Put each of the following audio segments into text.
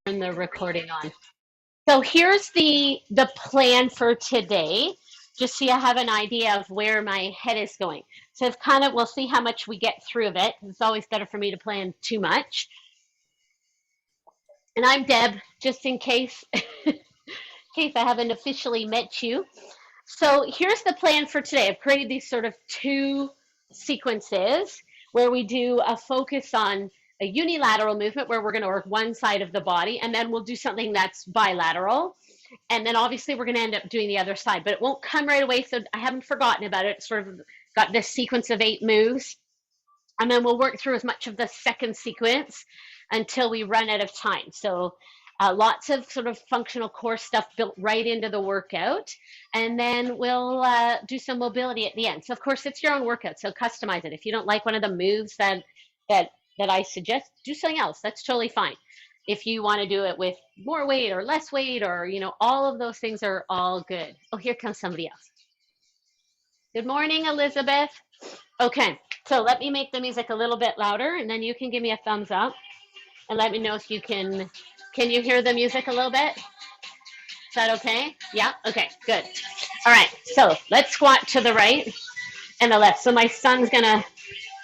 turn the recording on. So here's the plan for today, just so you have an idea of where my head is going. So it's kind of, we'll see how much we get through of it. It's always better for me to plan too much. And I'm Deb, just in case, in case I haven't officially met you. So here's the plan for today. I've created these sort of two sequences where we do a focus on a unilateral movement where we're going to work one side of the body, and then we'll do something that's bilateral. And then obviously we're going to end up doing the other side, but it won't come right away. So I haven't forgotten about it. It's sort of got this sequence of 8 moves. And then we'll work through as much of the second sequence until we run out of time. So lots of sort of functional core stuff built right into the workout. And then we'll do some mobility at the end. So of course it's your own workout, so customize it. If you don't like one of the moves that I suggest, do something else. That's totally fine. If you want to do it with more weight or less weight, or all of those things are all good. Oh, here comes somebody else. Good morning, Elizabeth. Okay, so let me make the music a little bit louder, and then you can give me a thumbs up and let me know if you can you hear the music a little bit? Is that okay? Yeah? Okay, good. All right, so let's squat to the right and the left. So my son's gonna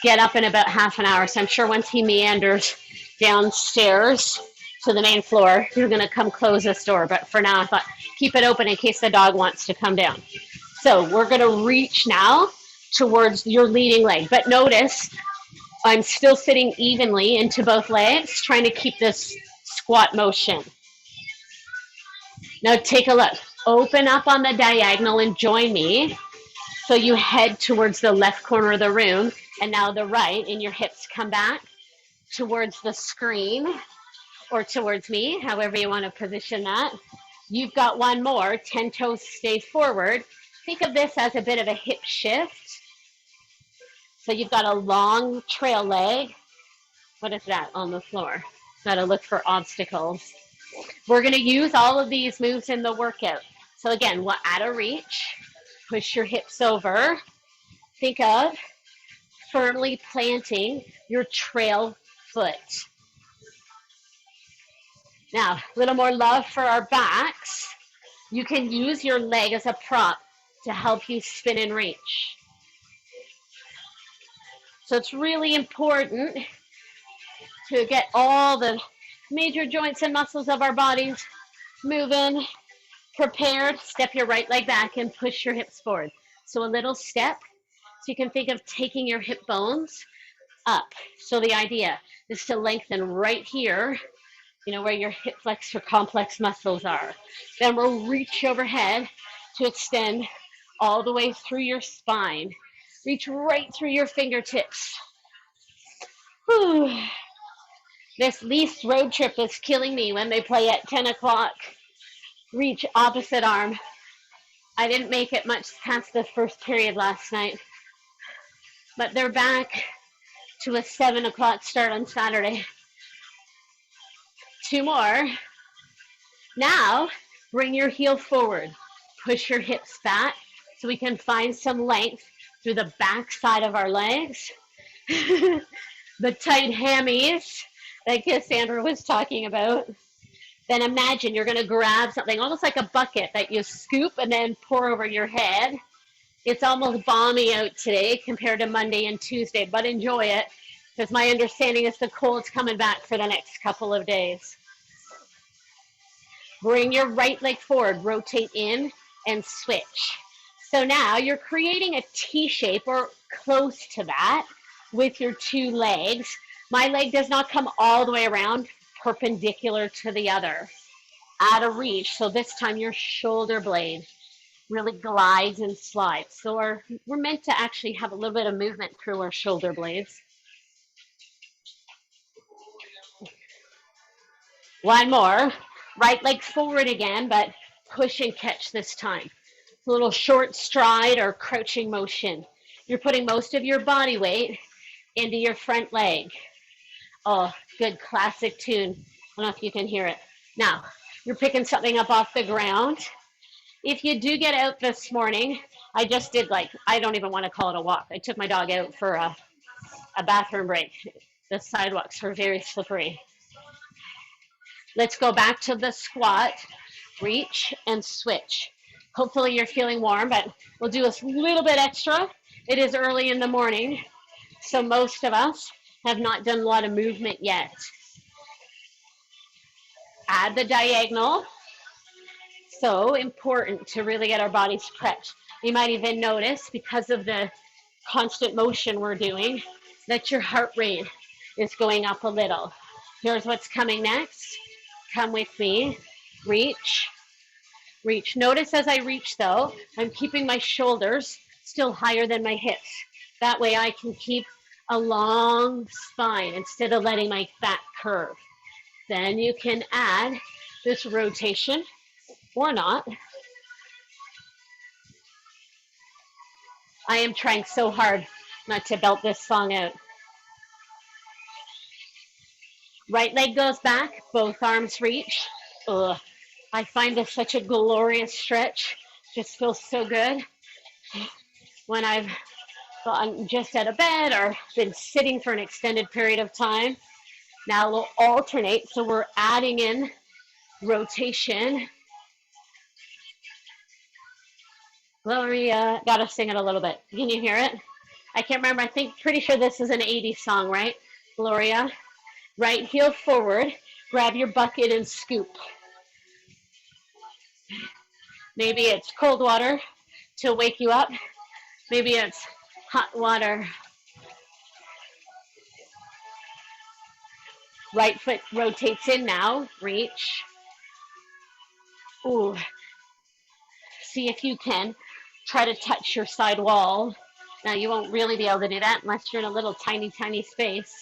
get up in about half an hour, so I'm sure once he meanders downstairs to the main floor, you're gonna come close this door. But for now, I thought keep it open in case the dog wants to come down. So we're gonna reach now towards your leading leg. But notice I'm still sitting evenly into both legs, trying to keep this squat motion. Now take a look. Open up on the diagonal and join me. So you head towards the left corner of the room, and now the right, and your hips come back towards the screen or towards me, however you want to position that. You've got one more. 10 toes stay forward. Think of this as a bit of a hip shift. So you've got a long trail leg. What is that on the floor? Got to look for obstacles. We're going to use all of these moves in the workout. So again, we're out of reach. Push your hips over. Think of firmly planting your trail foot. Now, a little more love for our backs. You can use your leg as a prop to help you spin and reach. So it's really important to get all the major joints and muscles of our bodies moving, prepared. Step your right leg back and push your hips forward. So a little step. So you can think of taking your hip bones up. So the idea is to lengthen right here, where your hip flexor complex muscles are. Then we'll reach overhead to extend all the way through your spine. Reach right through your fingertips. Whew. This Leafs road trip is killing me when they play at 10 o'clock. Reach opposite arm. I didn't make it much past the first period last night, but they're back to a 7 o'clock start on Saturday. 2 more. Now, bring your heel forward. Push your hips back so we can find some length through the back side of our legs. The tight hammies that Cassandra was talking about. Then imagine you're going to grab something almost like a bucket that you scoop and then pour over your head. It's almost balmy out today compared to Monday and Tuesday, but enjoy it because my understanding is the cold's coming back for the next couple of days. Bring your right leg forward, rotate in and switch. So now you're creating a T shape or close to that with your 2 legs. My leg does not come all the way around perpendicular to the other. Out of reach. So this time your shoulder blade really glides and slides. So we're meant to actually have a little bit of movement through our shoulder blades. One more. Right leg forward again, but push and catch this time. It's a little short stride or crouching motion. You're putting most of your body weight into your front leg. Oh, good classic tune. I don't know if you can hear it. Now, you're picking something up off the ground. If you do get out this morning, I just did I don't even want to call it a walk. I took my dog out for a bathroom break. The sidewalks were very slippery. Let's go back to the squat, reach and switch. Hopefully you're feeling warm, but we'll do a little bit extra. It is early in the morning, so most of us have not done a lot of movement yet. Add the diagonal. So important to really get our bodies prepped. You might even notice, because of the constant motion we're doing, that your heart rate is going up a little. Here's what's coming next. Come with me. Reach, reach. Notice as I reach, though, I'm keeping my shoulders still higher than my hips. That way I can keep a long spine instead of letting my back curve. Then you can add this rotation or not. I am trying so hard not to belt this song out. Right leg goes back, both arms reach. Ugh. I find this such a glorious stretch. Just feels so good when I've gotten just out of bed or been sitting for an extended period of time. Now we'll alternate, so we're adding in rotation. Gloria, gotta sing it a little bit. Can you hear it? I can't remember. I think, pretty sure this is an 80s song, right? Gloria. Right heel forward, grab your bucket and scoop. Maybe it's cold water to wake you up. Maybe it's hot water. Right foot rotates in now. Reach. Ooh. See if you can try to touch your side wall. Now you won't really be able to do that unless you're in a little tiny, tiny space.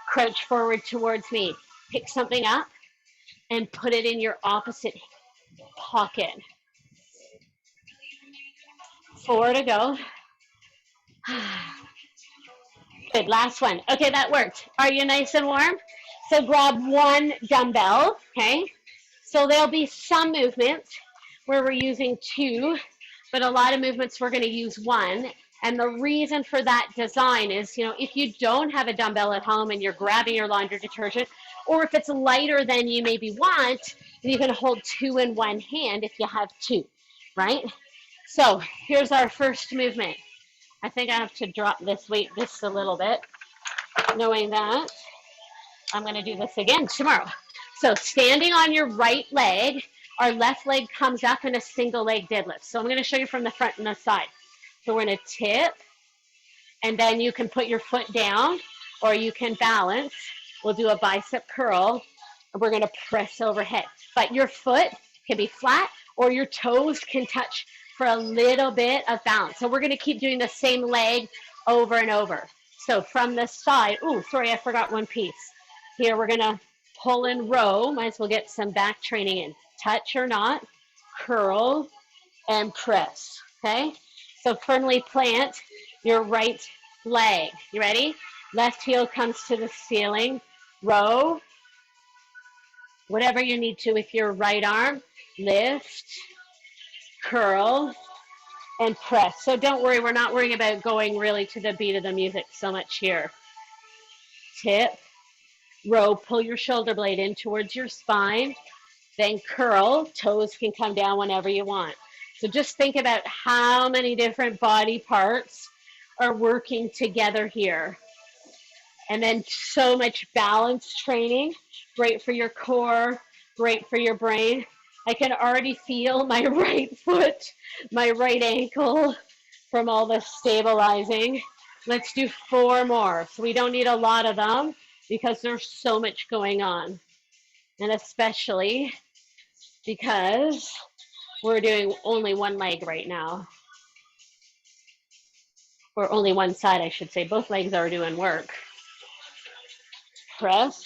Crouch forward towards me. Pick something up and put it in your opposite pocket. 4 to go. Good, last one. Okay, that worked. Are you nice and warm? So grab one dumbbell, okay? So there'll be some movements where we're using two, but a lot of movements we're gonna use one. And the reason for that design is, if you don't have a dumbbell at home and you're grabbing your laundry detergent, or if it's lighter than you maybe want, you can hold two in one hand if you have two, right? So here's our first movement. I think I have to drop this weight just a little bit, knowing that I'm going to do this again tomorrow. So standing on your right leg, our left leg comes up in a single leg deadlift. So I'm going to show you from the front and the side. So we're going to tip, and then you can put your foot down, or you can balance. We'll do a bicep curl, and we're going to press overhead. But your foot can be flat, or your toes can touch for a little bit of balance. So we're going to keep doing the same leg over and over. So from the side, ooh, sorry, I forgot one piece. Here we're going to pull and row. Might as well get some back training in. Touch or not, curl and press, okay? So firmly plant your right leg. You ready? Left heel comes to the ceiling. Row, whatever you need to with your right arm. Lift, curl, and press. So don't worry, we're not worrying about going really to the beat of the music so much here. Tip, row, pull your shoulder blade in towards your spine, then curl. Toes can come down whenever you want. So just think about how many different body parts are working together here. And then so much balance training, great for your core, great for your brain. I can already feel my right foot, my right ankle from all the stabilizing. Let's do 4 more. So we don't need a lot of them because there's so much going on. And especially because we're doing only one leg right now. Or only one side, I should say. Both legs are doing work. Press.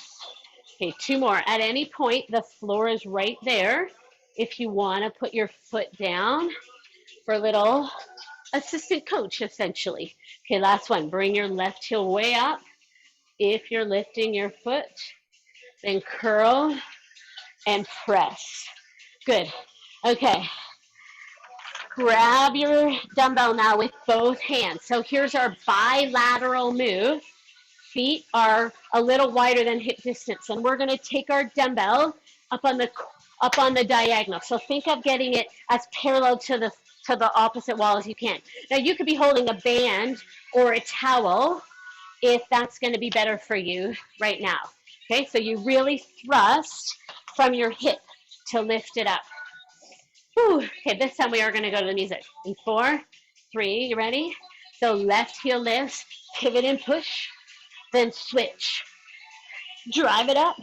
Okay, 2 more. At any point, the floor is right there. If you want to put your foot down for a little assistant coach, essentially. Okay, last one. Bring your left heel way up. If you're lifting your foot, then curl and press. Good. Okay. Grab your dumbbell now with both hands. So here's our bilateral move. feet are a little wider than hip distance, and we're going to take our dumbbell up on the diagonal. So think of getting it as parallel to the opposite wall as you can. Now you could be holding a band or a towel if that's going to be better for you right now. Okay, so you really thrust from your hip to lift it up. Whew. Okay, this time we are going to go to the music. In 4, 3, you ready? So left heel lifts, pivot and push, then switch. Drive it up.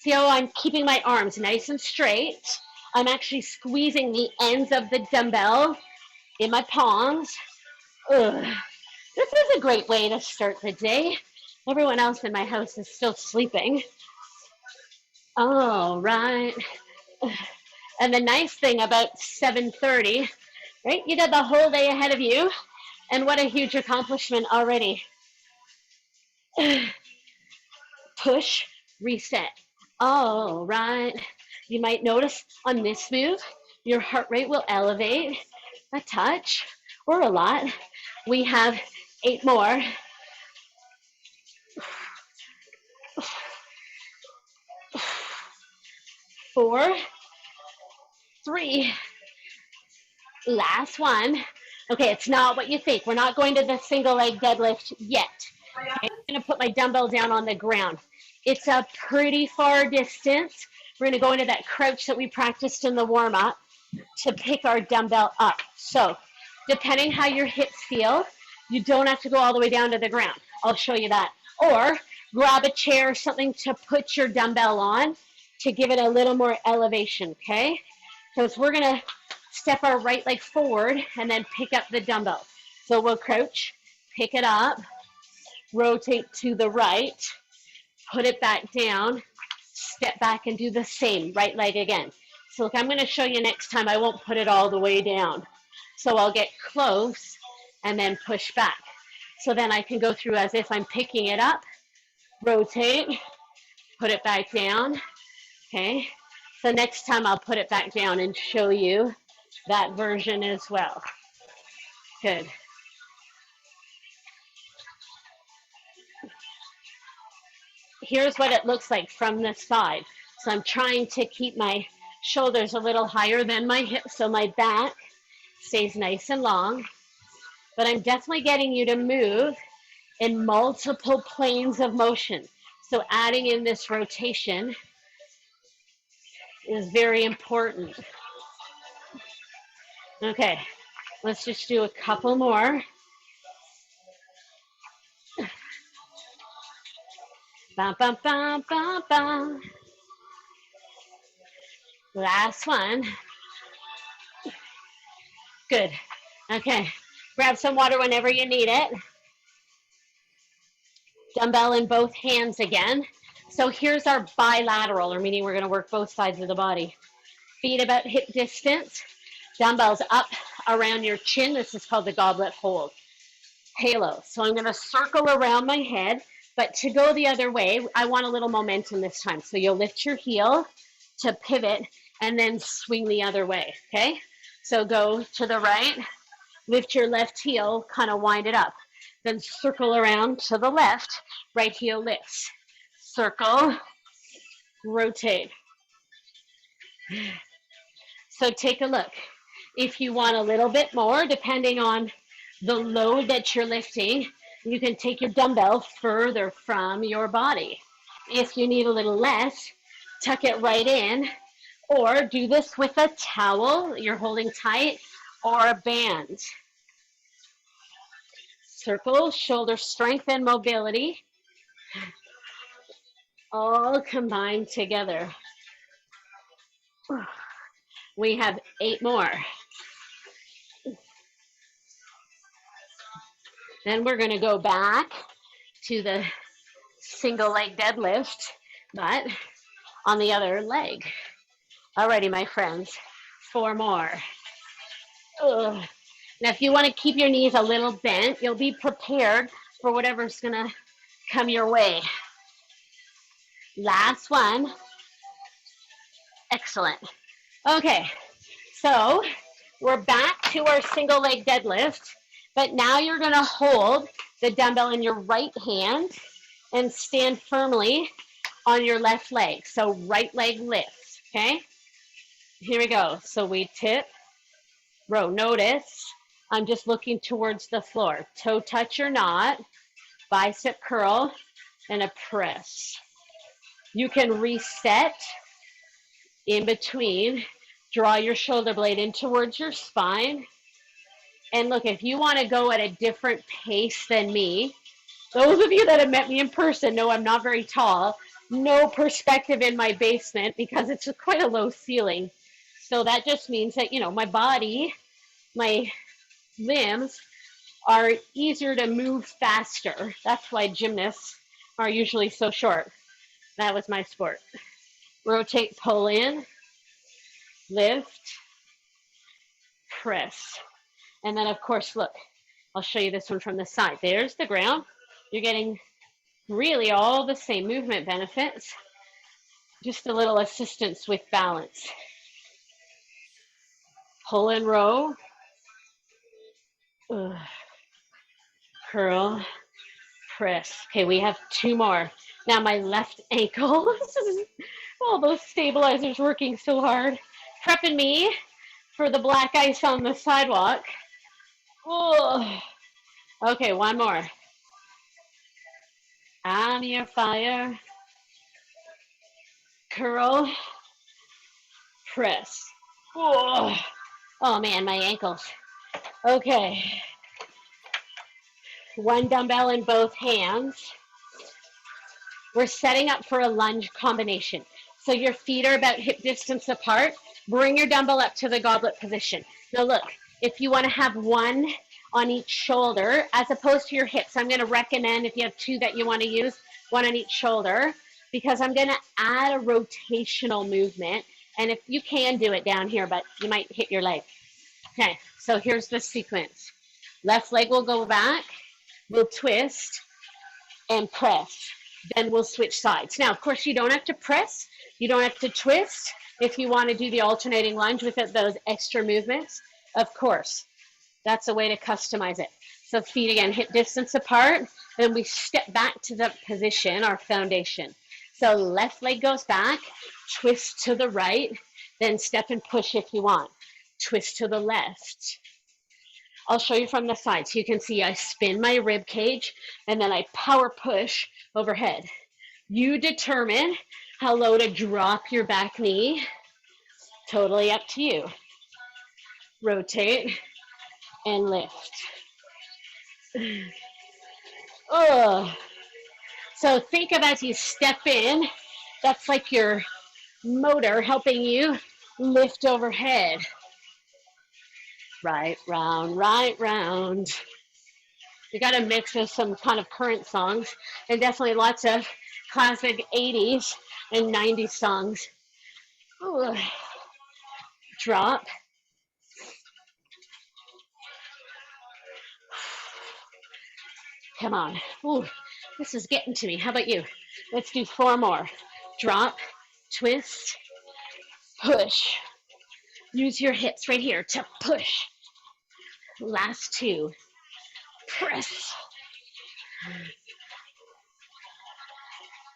See how I'm keeping my arms nice and straight? I'm actually squeezing the ends of the dumbbell in my palms. Ugh. This is a great way to start the day. Everyone else in my house is still sleeping. All right. And the nice thing about 7:30, right? You got the whole day ahead of you. And what a huge accomplishment already. Push, reset. All right. You might notice on this move, your heart rate will elevate a touch or a lot. We have 8 more. 4, 3. Last one. Okay, it's not what you think. We're not going to the single leg deadlift yet. Okay, I'm going to put my dumbbell down on the ground. It's a pretty far distance. We're going to go into that crouch that we practiced in the warm-up to pick our dumbbell up. So depending how your hips feel, you don't have to go all the way down to the ground. I'll show you that. Or grab a chair or something to put your dumbbell on to give it a little more elevation, okay? So we're going to step our right leg forward and then pick up the dumbbell. So we'll crouch, pick it up, rotate to the right, put it back down, step back and do the same, right leg again. So look, I'm going to show you next time. I won't put it all the way down. So I'll get close and then push back. So then I can go through as if I'm picking it up, rotate, put it back down, okay? So next time I'll put it back down and show you that version as well. Good. Here's what it looks like from the side. So I'm trying to keep my shoulders a little higher than my hips so my back stays nice and long. But I'm definitely getting you to move in multiple planes of motion. So adding in this rotation is very important. Okay, let's just do a couple more. Bum, bum, bum, bum, bum. Last one. Good. Okay, grab some water whenever you need it. Dumbbell in both hands again. So here's our bilateral, or meaning we're going to work both sides of the body. Feet about hip distance. Dumbbells up around your chin. This is called the goblet hold. Halo. So I'm going to circle around my head, but to go the other way, I want a little momentum this time. So you'll lift your heel to pivot and then swing the other way, okay? So go to the right, lift your left heel, kind of wind it up. Then circle around to the left, right heel lifts. Circle, rotate. So take a look. If you want a little bit more, depending on the load that you're lifting, you can take your dumbbell further from your body. If you need a little less, tuck it right in, or do this with a towel you're holding tight or a band. Circle, shoulder strength and mobility, all combined together. We have 8 more. Then we're going to go back to the single leg deadlift, but on the other leg. Alrighty, my friends, 4 more. Ugh. Now, if you want to keep your knees a little bent, you'll be prepared for whatever's going to come your way. Last one. Excellent. Okay, so we're back to our single leg deadlift, but now you're going to hold the dumbbell in your right hand and stand firmly on your left leg. So right leg lifts, okay? Here we go. So we tip, row. Notice I'm just looking towards the floor. Toe touch or not, bicep curl, and a press. You can reset in between. Draw your shoulder blade in towards your spine. And look, if you want to go at a different pace than me, those of you that have met me in person know I'm not very tall. No perspective in my basement because it's quite a low ceiling. So that just means that, my body, my limbs are easier to move faster. That's why gymnasts are usually so short. That was my sport. Rotate, pull in, lift, press. And then, of course, look, I'll show you this one from the side. There's the ground. You're getting really all the same movement benefits, just a little assistance with balance. Pull and row. Ugh. Curl, press. Okay, we have two more. Now my left ankle. All those stabilizers working so hard. Prepping me for the black ice on the sidewalk. Oh. Okay, one more. I'm your fire. Curl, press. Oh, oh man, my ankles. Okay. One dumbbell in both hands. We're setting up for a lunge combination. So your feet are about hip distance apart. Bring your dumbbell up to the goblet position. Now look, if you want to have one on each shoulder, as opposed to your hips, I'm going to recommend, if you have two that you want to use, one on each shoulder, because I'm going to add a rotational movement. And if you can do it down here, but you might hit your leg. Okay, so here's the sequence. Left leg will go back, we'll twist and press. Then we'll switch sides. Now, of course, you don't have to press. You don't have to twist if you want to do the alternating lunge with those extra movements. Of course, that's a way to customize it. So feet, again, hip distance apart. Then we step back to the position, our foundation. So left leg goes back, twist to the right, then step and push if you want. Twist to the left. I'll show you from the side. So you can see I spin my rib cage and then I power push overhead. You determine how low to drop your back knee. Totally up to you. Rotate and lift. Oh. So think of as you step in, that's like your motor helping you lift overhead. Right, round, right, round. You got a mix of some kind of current songs and definitely lots of classic 80s and 90s songs. Ooh. Drop. Come on. Ooh, this is getting to me. How about you? Let's do 4 more. Drop, twist, push. Use your hips right here to push. Last 2. Press.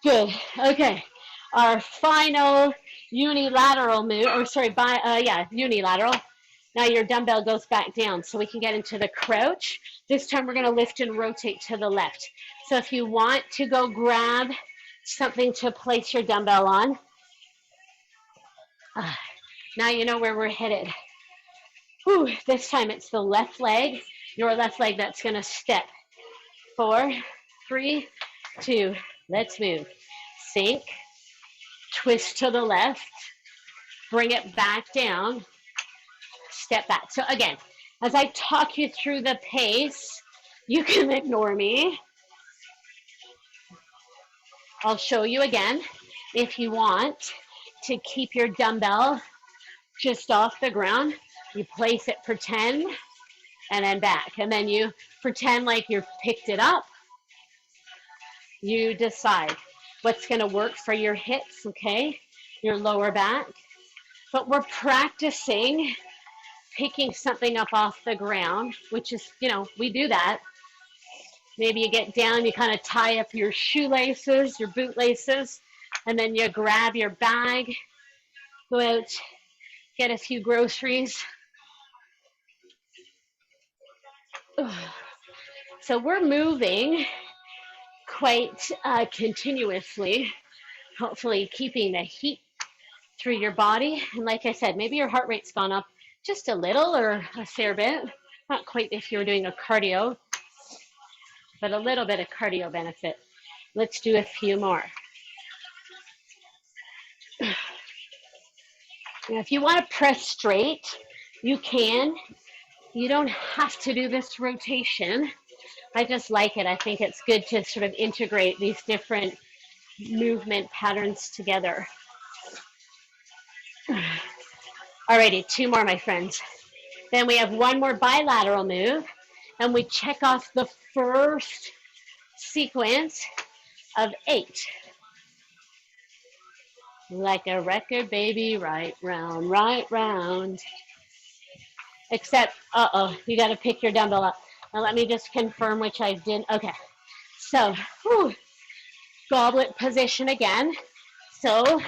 Good. Okay. Our final unilateral move, unilateral. Now your dumbbell goes back down so we can get into the crouch. This time we're going to lift and rotate to the left. So if you want to go grab something to place your dumbbell on, now you know where we're headed. Whew, this time it's the left leg, your left leg that's going to step. 4, 3, 2, let's move. Sink, twist to the left, bring it back down, step back. So again, as I talk you through the pace, you can ignore me. I'll show you again. If you want to keep your dumbbell just off the ground, you place it, pretend, and then back. And then you pretend like you've picked it up. You decide what's going to work for your hips, okay? Your lower back. But we're practicing picking something up off the ground, which is, we do that. Maybe you get down, you kind of tie up your shoelaces, your bootlaces, and then you grab your bag, go out, get a few groceries. So we're moving quite continuously, hopefully keeping the heat through your body. And like I said, maybe your heart rate's gone up just a little or a fair bit. Not quite if you were doing a cardio, but a little bit of cardio benefit. Let's do a few more. Now, if you want to press straight, you can. You don't have to do this rotation. I just like it. I think it's good to sort of integrate these different movement patterns together. Alrighty, 2 more, my friends. Then we have 1 more bilateral move, and we check off the first sequence of 8. Like a record, baby, right round, right round. Except, you got to pick your dumbbell up. Now let me just confirm which I did. Okay, so goblet position again. So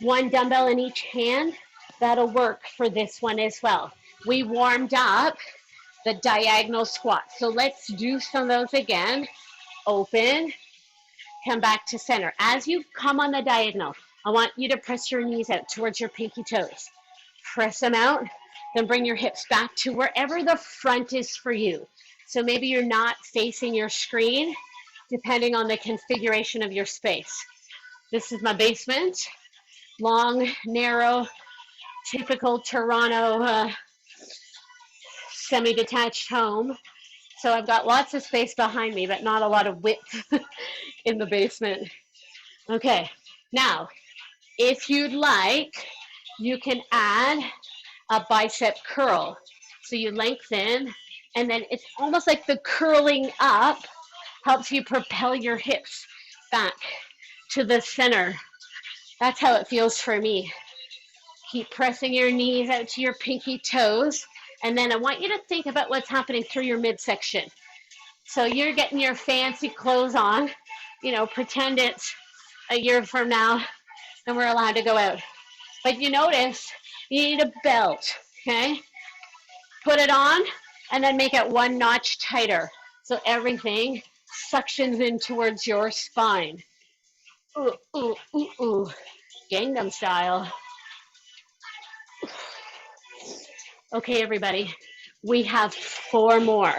1 dumbbell in each hand. That'll work for this one as well. We warmed up the diagonal squat. So let's do some of those again. Open, come back to center. As you come on the diagonal, I want you to press your knees out towards your pinky toes. Press them out, then bring your hips back to wherever the front is for you. So maybe you're not facing your screen, depending on the configuration of your space. This is my basement, long, narrow, typical Toronto semi-detached home. So I've got lots of space behind me, but not a lot of width in the basement. Okay, now, if you'd like, you can add a bicep curl. So you lengthen, and then it's almost like the curling up helps you propel your hips back to the center. That's how it feels for me. Keep pressing your knees out to your pinky toes, and then I want you to think about what's happening through your midsection. So you're getting your fancy clothes on, pretend it's a year from now and we're allowed to go out. But you notice you need a belt, okay? Put it on and then make it 1 notch tighter so everything suctions in towards your spine. Ooh, ooh, ooh, ooh. Gangnam style. Okay, everybody, we have 4 more.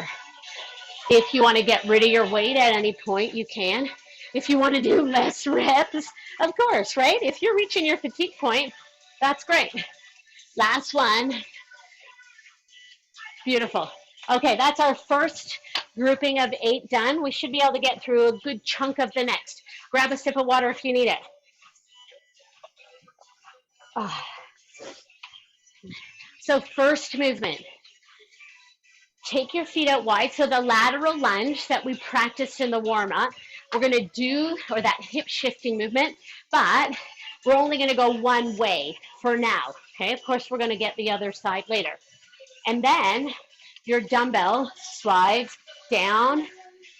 If you want to get rid of your weight at any point, you can. If you want to do less reps, of course, right? If you're reaching your fatigue point, that's great. Last one. Beautiful. Okay, that's our first grouping of 8 done. We should be able to get through a good chunk of the next. Grab a sip of water if you need it. Oh. So first movement. Take your feet out wide. So the lateral lunge that we practiced in the warm-up, we're going to do, or that hip shifting movement, but we're only going to go one way for now. Okay, of course, we're going to get the other side later. And then your dumbbell slides down.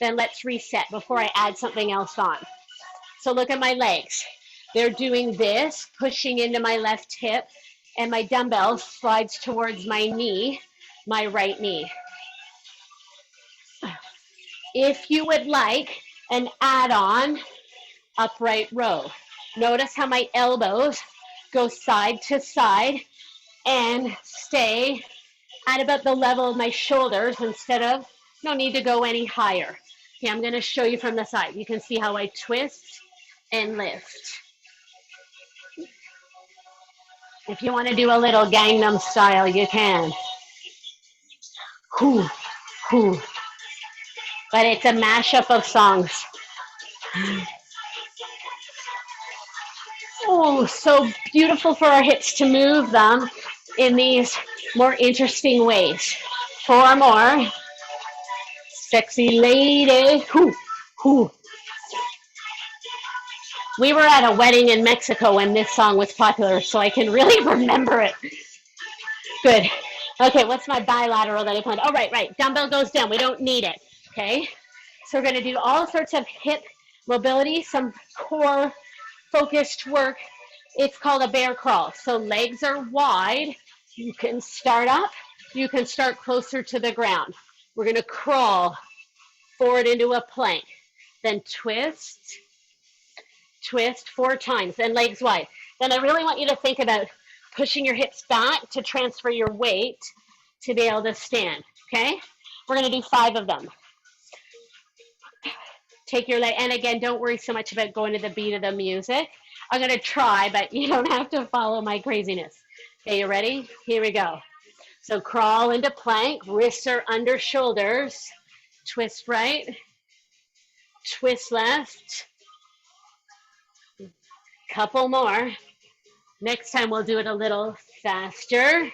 Then let's reset before I add something else on. So look at my legs. They're doing this, pushing into my left hip, and my dumbbell slides towards my knee, my right knee. If you would like an add-on upright row, notice how my elbows go side to side and stay at about the level of my shoulders instead of, no need to go any higher. Okay, I'm going to show you from the side. You can see how I twist and lift. If you want to do a little Gangnam style, you can. Whew, whew. But it's a mashup of songs. Oh, so beautiful for our hips to move them in these more interesting ways. 4 more. Sexy lady. Whew, whew. We were at a wedding in Mexico when this song was popular, so I can really remember it. Good. Okay, what's my bilateral that I planned? Oh, right. Dumbbell goes down. We don't need it. Okay. So we're going to do all sorts of hip mobility, some core focused work. It's called a bear crawl. So legs are wide. You can start up. You can start closer to the ground. We're going to crawl forward into a plank. Then twist, twist 4 times, then legs wide. Then I really want you to think about pushing your hips back to transfer your weight to be able to stand, okay? We're going to do 5 of them. Take your leg, and again, don't worry so much about going to the beat of the music. I'm going to try, but you don't have to follow my craziness. Okay, you ready? Here we go. So crawl into plank, wrists are under shoulders. Twist right, twist left. Couple more. Next time we'll do it a little faster.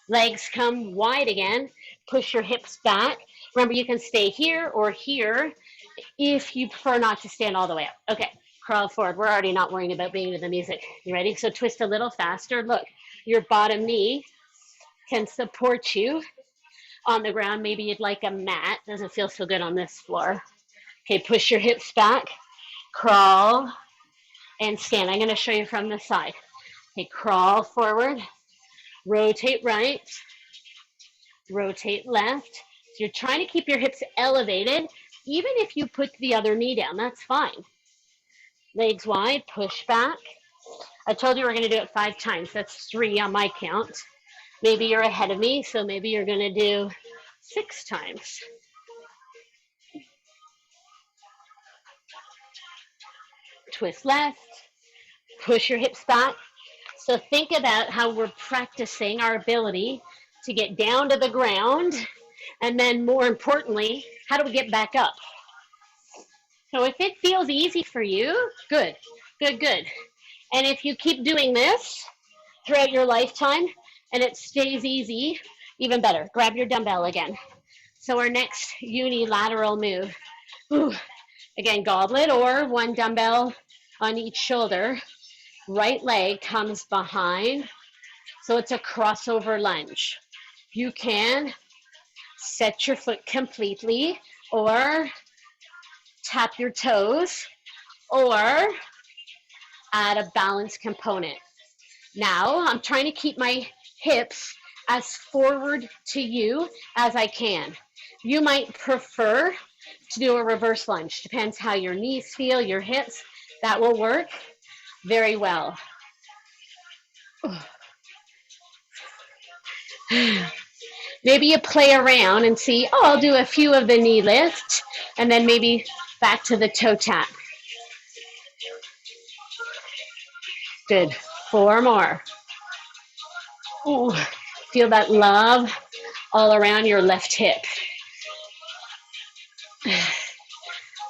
Legs come wide again. Push your hips back. Remember, you can stay here or here if you prefer not to stand all the way up. Okay, crawl forward. We're already not worrying about being to the music. You ready? So twist a little faster. Look, your bottom knee can support you on the ground. Maybe you'd like a mat. Doesn't feel so good on this floor. Okay, push your hips back. Crawl and stand. I'm going to show you from the side. Okay, crawl forward. Rotate right. Rotate left. So you're trying to keep your hips elevated. Even if you put the other knee down, that's fine. Legs wide, push back. I told you we're going to do it 5 times. That's 3 on my count. Maybe you're ahead of me, so maybe you're going to do 6 times. Twist left, push your hips back. So think about how we're practicing our ability to get down to the ground, and then more importantly, how do we get back up? So if it feels easy for you, good, good, good. And if you keep doing this throughout your lifetime and it stays easy, even better. Grab your dumbbell again. So our next unilateral move, again, goblet or 1 dumbbell on each shoulder. Right leg comes behind. So it's a crossover lunge. You can set your foot completely or tap your toes or add a balance component. Now I'm trying to keep my hips as forward to you as I can. You might prefer to do a reverse lunge. Depends how your knees feel, your hips. That will work very well. Maybe you play around and see, oh, I'll do a few of the knee lift and then maybe back to the toe tap. Good. 4 more. Ooh, feel that love all around your left hip.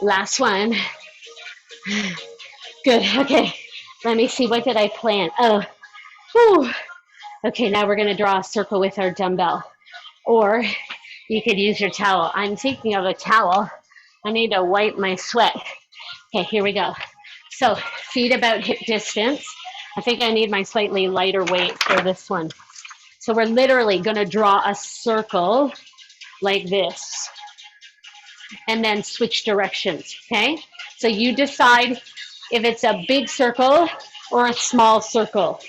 Last one. Good. Okay. Let me see. What did I plan? Oh, whew. Okay. Now we're going to draw a circle with our dumbbell. Or you could use your towel. I'm thinking of a towel. I need to wipe my sweat. Okay. Here we go. So feet about hip distance. I think I need my slightly lighter weight for this one. So we're literally going to draw a circle like this and then switch directions, okay? So you decide if it's a big circle or a small circle.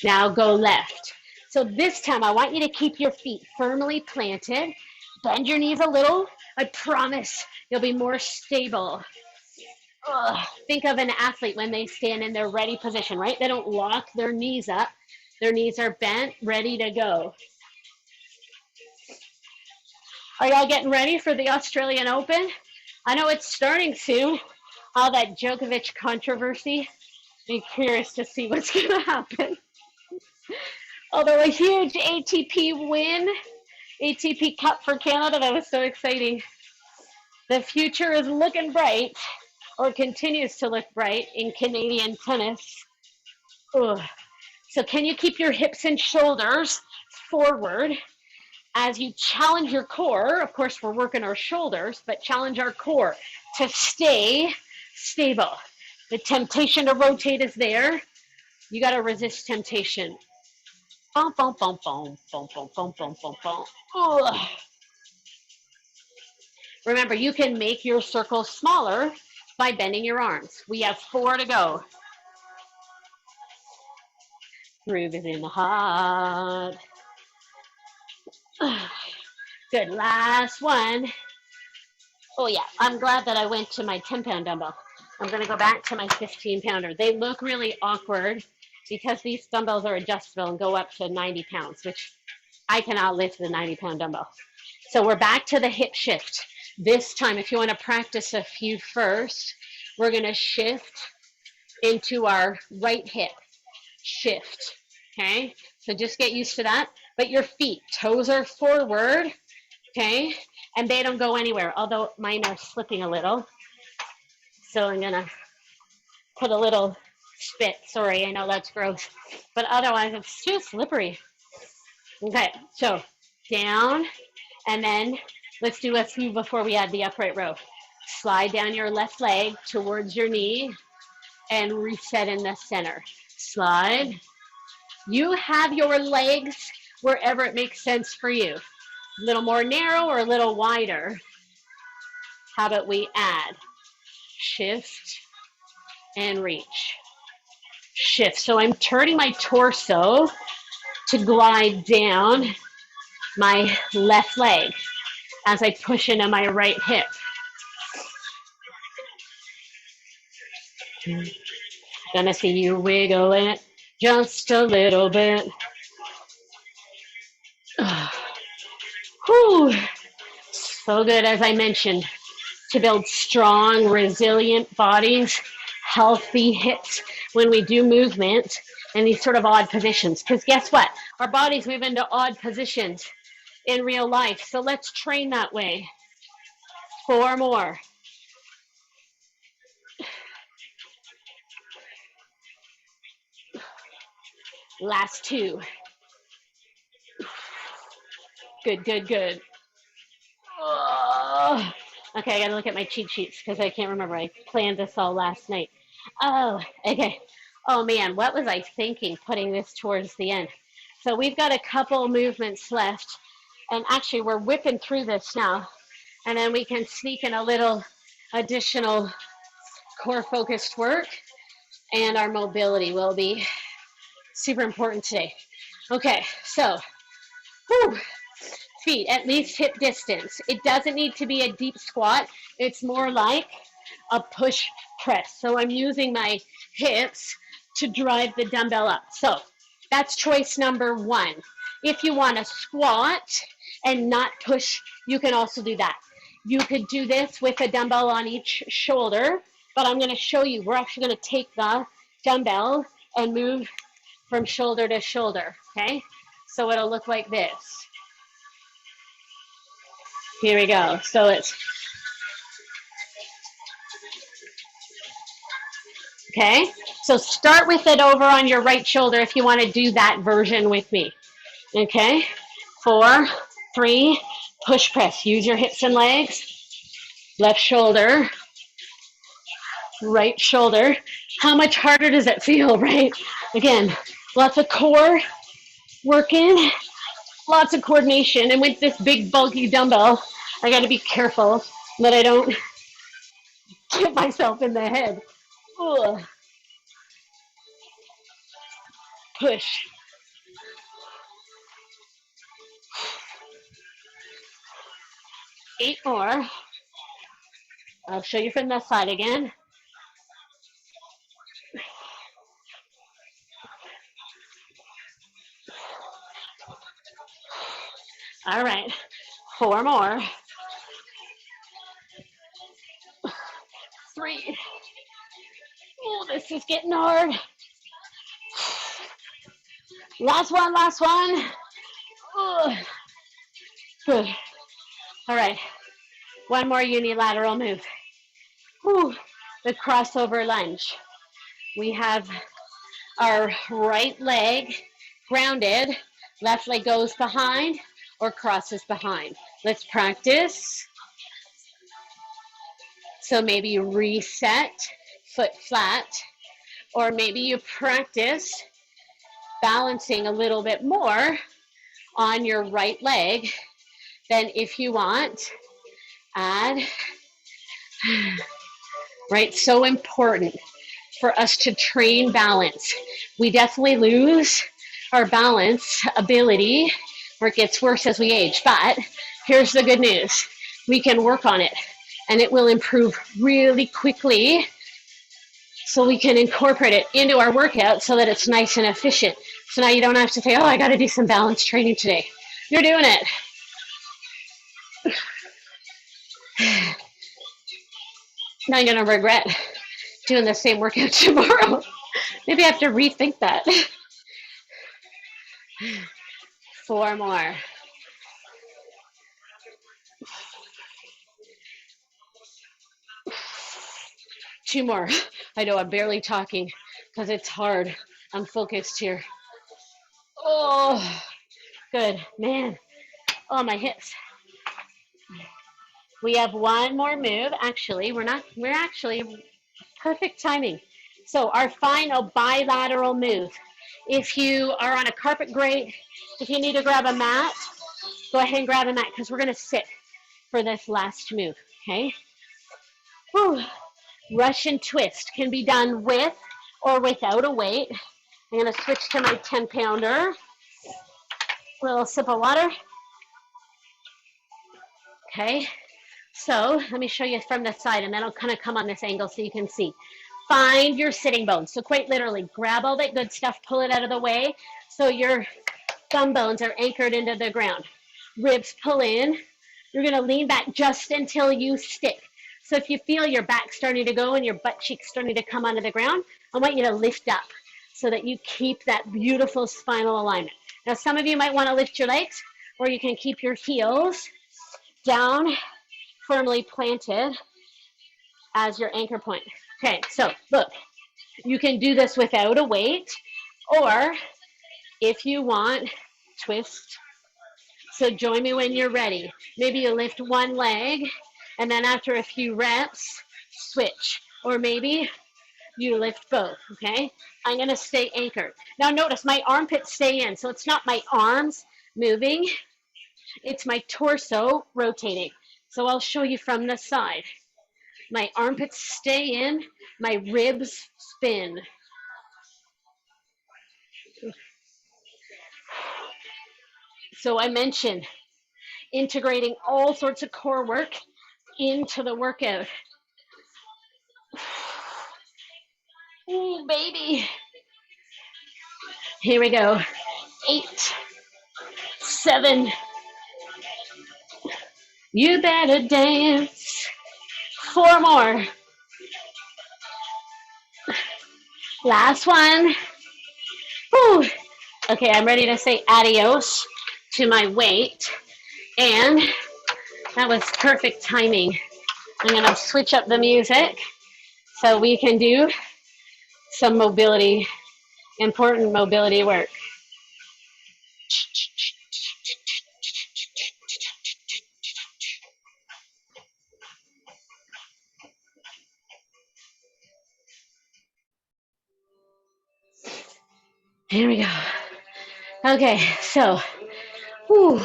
Now go left. So this time I want you to keep your feet firmly planted. Bend your knees a little. I promise you'll be more stable. Think of an athlete when they stand in their ready position, right? They don't lock their knees up. Their knees are bent, ready to go. Are y'all getting ready for the Australian Open? I know it's starting soon. All that Djokovic controversy. I'm curious to see what's going to happen. Although a huge ATP win, ATP Cup for Canada, that was so exciting. The future is looking bright, or continues to look bright in Canadian tennis. Ugh. So can you keep your hips and shoulders forward as you challenge your core? Of course, we're working our shoulders, but challenge our core to stay stable. The temptation to rotate is there. You got to resist temptation. Boom, boom, boom, boom, boom, boom, boom, boom, boom, boom. Ugh. Remember, you can make your circle smaller by bending your arms. We have 4 to go. Groove is in the heart. Good, last one. Oh yeah, I'm glad that I went to my 10-pound dumbbell. I'm gonna go back to my 15-pounder. They look really awkward because these dumbbells are adjustable and go up to 90 pounds, which I cannot lift the 90-pound dumbbell. So we're back to the hip shift. This time, if you want to practice a few first, we're gonna shift into our right hip. Shift, okay? So just get used to that. But your feet, toes are forward, okay? And they don't go anywhere, although mine are slipping a little. So I'm gonna put a little spit. Sorry, I know that's gross. But otherwise, it's too slippery. Okay, so down, and then let's do a few before we add the upright row. Slide down your left leg towards your knee and reset in the center. Slide. You have your legs wherever it makes sense for you. A little more narrow or a little wider. How about we add? Shift and reach. Shift. So I'm turning my torso to glide down my left leg as I push into my right hip. Gonna see you wiggle it just a little bit. Whew. So good, as I mentioned, to build strong, resilient bodies, healthy hips when we do movement in these sort of odd positions. Because guess what? Our bodies move into odd positions in real life. So let's train that way. 4 more. Last 2. Good, good, good. Oh. Okay, I gotta look at my cheat sheets because I can't remember. I planned this all last night. Oh, okay. Oh man, what was I thinking putting this towards the end? So we've got a couple movements left, and actually we're whipping through this now, and then we can sneak in a little additional core focused work, and our mobility will be super important today. Okay, so whew, feet at least hip distance. It doesn't need to be a deep squat. It's more like a push press. So I'm using my hips to drive the dumbbell up. So that's choice number 1. If you want to squat and not push, you can also do that. You could do this with a dumbbell on each shoulder, but I'm going to show you. We're actually going to take the dumbbell and move from shoulder to shoulder, okay? So it'll look like this. Here we go. So it's, okay? So start with it over on your right shoulder if you want to do that version with me. Okay? 4, 3, push press. Use your hips and legs. Left shoulder, right shoulder. How much harder does it feel, right? Again, lots of core working, lots of coordination. And with this big bulky dumbbell, I got to be careful that I don't hit myself in the head. Ugh. Push. Eight more. I'll show you from this side again. All right, 4 more. 3. Oh, this is getting hard. Last one, last one. Ugh. Good. All right, one more unilateral move. Whew. The crossover lunge. We have our right leg grounded, left leg goes behind or crosses behind. Let's practice. So maybe you reset, foot flat, or maybe you practice balancing a little bit more on your right leg than if you want add, right? So important for us to train balance. We definitely lose our balance ability, or it gets worse as we age. But here's the good news. We can work on it and it will improve really quickly, so we can incorporate it into our workout so that it's nice and efficient. So now you don't have to say, oh, I got to do some balance training today. You're doing it. Now you're going to regret doing the same workout tomorrow. Maybe I have to rethink that. 4 more. Two more. I know I'm barely talking because it's hard. I'm focused here. Oh, good. Man. Oh, my hips. We have one more move. Actually, we're actually perfect timing. So our final bilateral move. If you are on a carpet, great. If you need to grab a mat, go ahead and grab a mat because we're going to sit for this last move. Okay. Whew. Russian twist can be done with or without a weight. I'm going to switch to my 10-pounder. Little sip of water. Okay. So let me show you from the side, and then I'll kind of come on this angle so you can see. Find your sitting bones. So quite literally, grab all that good stuff, pull it out of the way so your thumb bones are anchored into the ground. Ribs pull in. You're going to lean back just until you stick. So if you feel your back starting to go and your butt cheeks starting to come onto the ground, I want you to lift up so that you keep that beautiful spinal alignment. Now, some of you might want to lift your legs, or you can keep your heels down, firmly planted as your anchor point. Okay, so look, you can do this without a weight, or if you want, twist. So join me when you're ready. Maybe you lift one leg, and then after a few reps, switch. Or maybe you lift both, okay? I'm going to stay anchored. Now notice my armpits stay in, so it's not my arms moving, it's my torso rotating. So I'll show you from the side. My armpits stay in, my ribs spin. So I mentioned integrating all sorts of core work into the workout. Ooh, baby. Here we go. 8, 7. You better dance. 4 more. Last one. Whew. Okay, I'm ready to say adios to my weight. And that was perfect timing. I'm going to switch up the music so we can do some mobility, important mobility work. Here we go. Okay, so whew,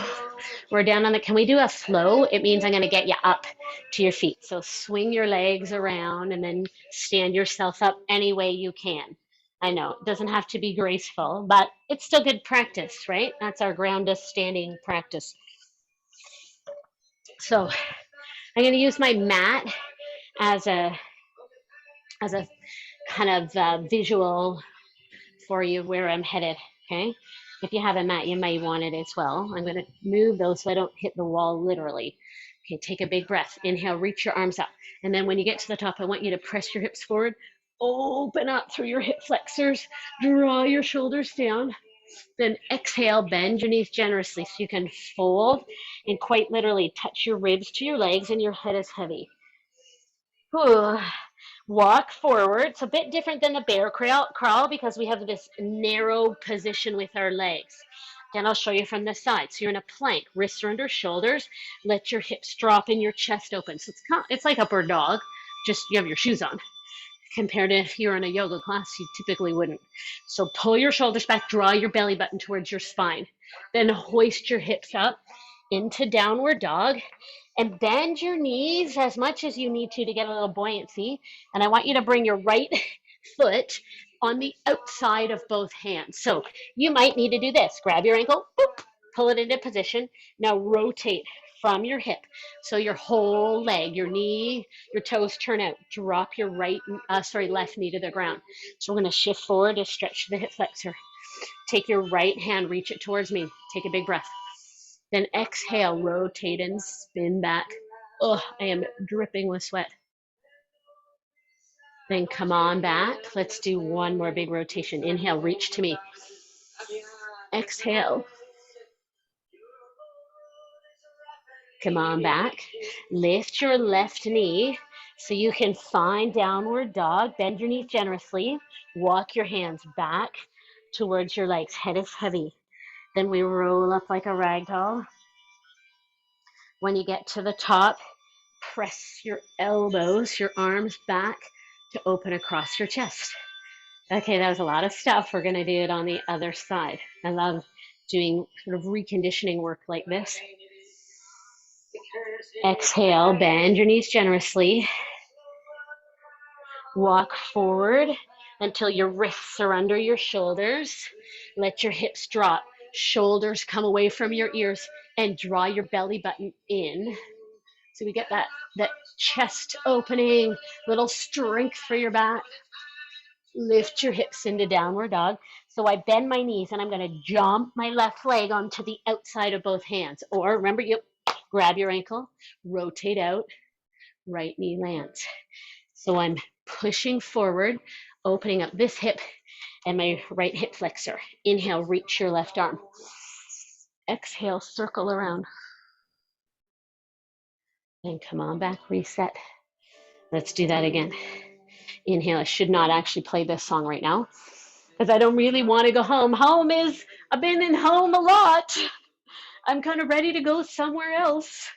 we're down on the, can we do a flow? It means I'm going to get you up to your feet. So swing your legs around and then stand yourself up any way you can. I know it doesn't have to be graceful, but it's still good practice, right? That's our grounded standing practice. So I'm going to use my mat as a kind of visual for you where I'm headed, okay? If you have a mat, you may want it as well. I'm going to move those so I don't hit the wall literally. Okay, take a big breath. Inhale, reach your arms up. And then when you get to the top, I want you to press your hips forward, open up through your hip flexors, draw your shoulders down. Then exhale, bend your knees generously so you can fold and quite literally touch your ribs to your legs and your head is heavy. Whew. Walk forward. It's a bit different than the bear crawl because we have this narrow position with our legs. Then I'll show you from the side. So you're in a plank, wrists are under shoulders. Let your hips drop and your chest open. So it's like upward dog, just you have your shoes on. Compared to if you're in a yoga class, you typically wouldn't. So pull your shoulders back, draw your belly button towards your spine. Then hoist your hips up into downward dog and bend your knees as much as you need to get a little buoyancy. And I want you to bring your right foot on the outside of both hands. So you might need to do this. Grab your ankle, boop, pull it into position. Now rotate from your hip. So your whole leg, your knee, your toes turn out. Drop your left knee to the ground. So we're going to shift forward to stretch the hip flexor. Take your right hand, reach it towards me. Take a big breath. Then exhale, rotate and spin back. Oh, I am dripping with sweat. Then come on back. Let's do one more big rotation. Inhale, reach to me. Exhale. Come on back. Lift your left knee so you can find downward dog. Bend your knees generously. Walk your hands back towards your legs. Head is heavy. Then we roll up like a rag doll. When you get to the top, press your elbows, your arms back to open across your chest. Okay, that was a lot of stuff. We're going to do it on the other side. I love doing sort of reconditioning work like this. Exhale, bend your knees generously. Walk forward until your wrists are under your shoulders. Let your hips drop. Shoulders come away from your ears and draw your belly button in. So we get that chest opening, little strength for your back. Lift your hips into downward dog. So I bend my knees and I'm going to jump my left leg onto the outside of both hands. Or remember, you grab your ankle, rotate out, right knee lands. So I'm pushing forward, opening up this hip and my right hip flexor. Inhale, reach your left arm. Exhale, circle around. Then come on back, reset. Let's do that again. Inhale. I should not actually play this song right now because I don't really want to go home. I've been in home a lot. I'm kind of ready to go somewhere else.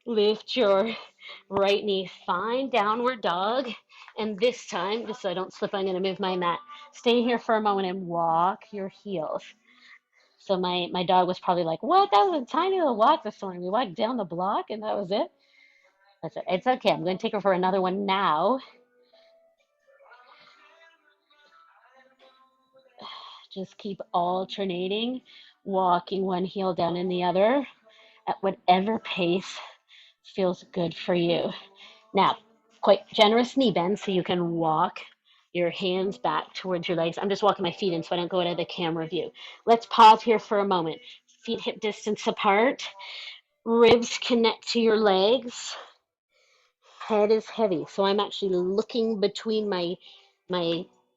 Lift your right knee, find downward dog. And this time, just so I don't slip, I'm going to move my mat. Stay here for a moment and walk your heels. So my dog was probably like, what? That was a tiny little walk this morning. We walked down the block and that was it. That's it. It's okay. I'm going to take her for another one now. Just keep alternating, walking one heel down in the other at whatever pace feels good for you. Now, quite generous knee bend so you can walk your hands back towards your legs. I'm just walking my feet in so I don't go out of the camera view. Let's pause here for a moment. Feet hip distance apart. Ribs connect to your legs. Head is heavy. So I'm actually looking between my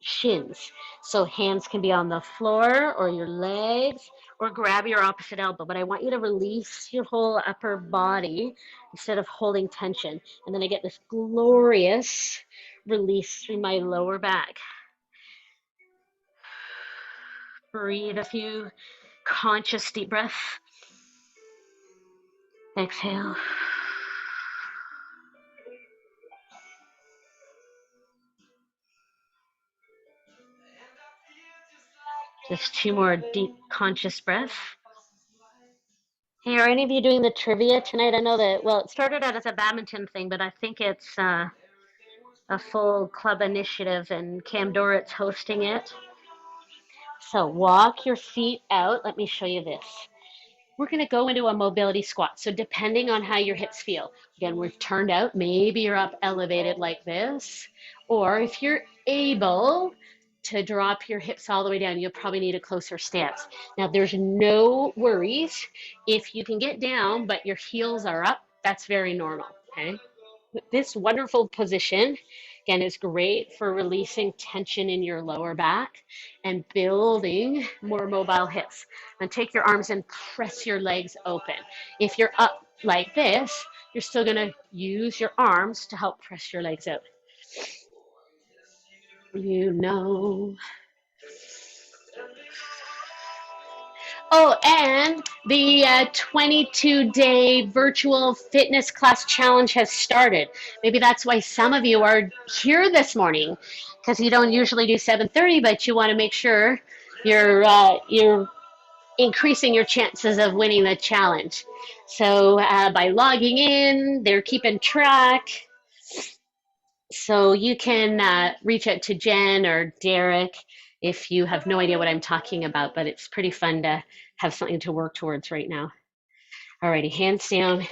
shins. So hands can be on the floor or your legs or grab your opposite elbow. But I want you to release your whole upper body instead of holding tension. And then I get this glorious release through my lower back. Breathe a few conscious deep breaths. Exhale. Just 2 more deep conscious breaths. Hey, are any of you doing the trivia tonight? I know that, well, it started out as a badminton thing, but I think it's a full club initiative and Cam Dorrit's hosting it. So walk your feet out. Let me show you this. We're going to go into a mobility squat. So depending on how your hips feel, again, we've turned out, maybe you're up elevated like this, or if you're able to drop your hips all the way down, you'll probably need a closer stance. Now, there's no worries. If you can get down, but your heels are up, that's very normal, okay? This wonderful position, again, is great for releasing tension in your lower back and building more mobile hips. And take your arms and press your legs open. If you're up like this, you're still going to use your arms to help press your legs out. You know. Oh, and the 22-day virtual fitness class challenge has started. Maybe that's why some of you are here this morning, because you don't usually do 7:30, but you want to make sure you're increasing your chances of winning the challenge. So by logging in, they're keeping track. So you can reach out to Jen or Derek if you have no idea what I'm talking about, but it's pretty fun to have something to work towards right now. Alrighty, hands down,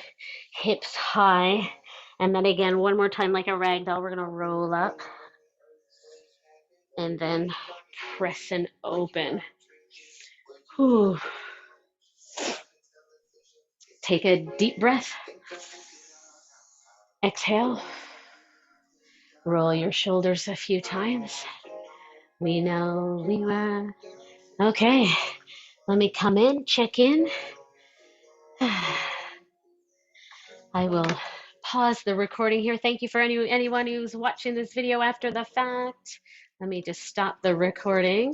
hips high. And then again, one more time like a rag doll, we're gonna roll up and then press and open. Whew. Take a deep breath. Exhale. Roll your shoulders a few times. We know we were. Okay, let me come in, check in. I will pause the recording here. Thank you for anyone who's watching this video after the fact. Let me just stop the recording.